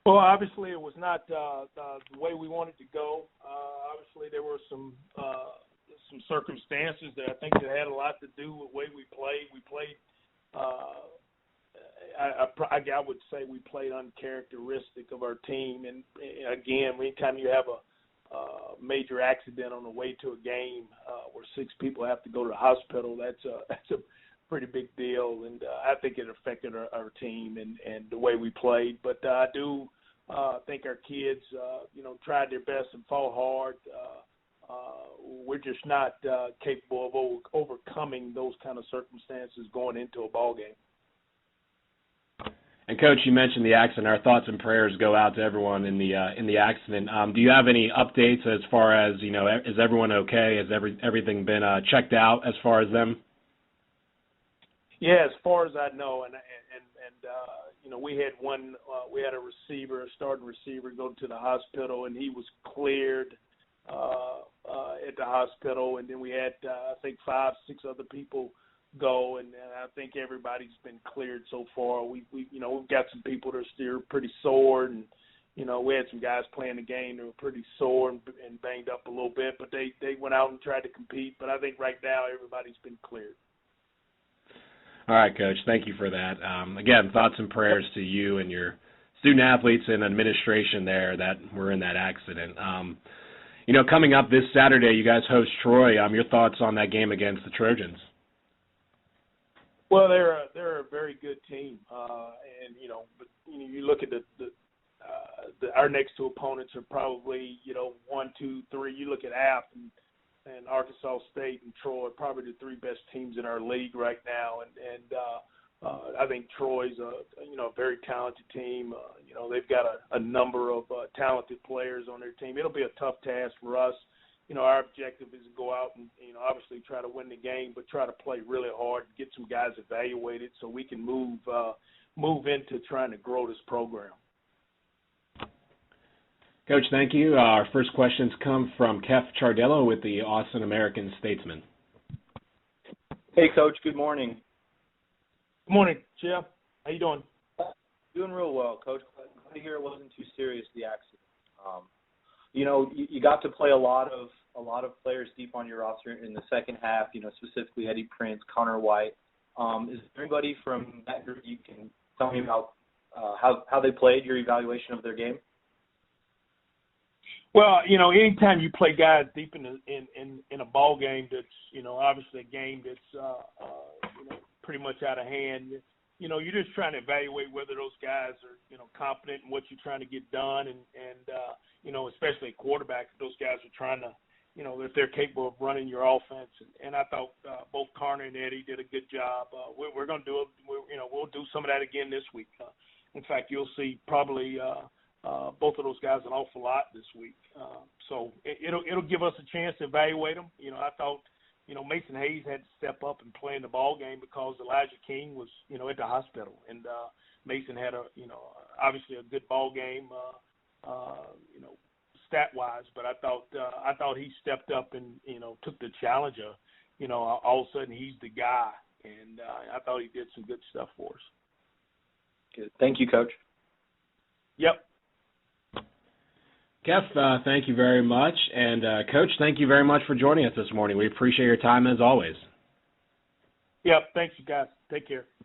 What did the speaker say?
Well, obviously it was not the way we wanted to go. Obviously there were some circumstances that I think that had a lot to do with the way we played. We played. I would say we played uncharacteristic of our team. And again, anytime you have a major accident on the way to a game where 6 people have to go to the hospital, that's a pretty big deal. And I think it affected our team and the way we played. But I do think our kids, tried their best and fought hard. We're just not capable of overcoming those kind of circumstances going into a ball game. And Coach, you mentioned the accident. Our thoughts and prayers go out to everyone in the accident. Do you have any updates as far as is everyone okay? Has everything been checked out as far as them? Yeah, as far as I know, and we had a receiver, a starting receiver, go to the hospital, and he was cleared at the hospital, and then we had I think 5, 6 other people go, and I think everybody's been cleared so far. We've got some people that are still pretty sore, and we had some guys playing the game that were pretty sore and banged up a little bit, but they went out and tried to compete. But I think right now everybody's been cleared. All right, Coach. Thank you for that. Again, thoughts and prayers to you and your student athletes and administration there that were in that accident. Coming up this Saturday, you guys host Troy. Your thoughts on that game against the Trojans? Well, they're a very good team, and you look at our next 2 opponents are probably 1, 2, 3. You look at App and Arkansas State and Troy, probably the 3 best teams in our league right now, and I think Troy's a very talented team. They've got a number of talented players on their team. It'll be a tough task for us. Our objective is to go out and, obviously try to win the game, but try to play really hard, get some guys evaluated so we can move into trying to grow this program. Coach, thank you. Our first questions come from Kef Chardello with the Austin American-Statesman. Hey, Coach. Good morning. Good morning, Jeff. How you doing? Doing real well, Coach. Glad to hear it wasn't too serious, the accident. You got to play a lot of players deep on your roster in the second half. Specifically Eddie Prince, Connor White. Is there anybody from that group you can tell me about how they played? Your evaluation of their game? Well, anytime you play guys deep in a ball game that's obviously a game that's pretty much out of hand. You're just trying to evaluate whether those guys are, competent in what you're trying to get done, and especially at quarterback, if those guys are trying to, if they're capable of running your offense. And I thought both Connor and Eddie did a good job. We're going to do it. We'll do some of that again this week. In fact, you'll see probably both of those guys an awful lot this week. So it'll give us a chance to evaluate them. I thought, Mason Hayes had to step up and play in the ball game because Elijah King was, at the hospital, and Mason had obviously a good ball game, stat-wise. But I thought he stepped up and took the challenge of, all of a sudden he's the guy, and I thought he did some good stuff for us. Good. Thank you, Coach. Yep. Kef, thank you very much. And, Coach, thank you very much for joining us this morning. We appreciate your time as always. Yep. Thanks, you guys. Take care.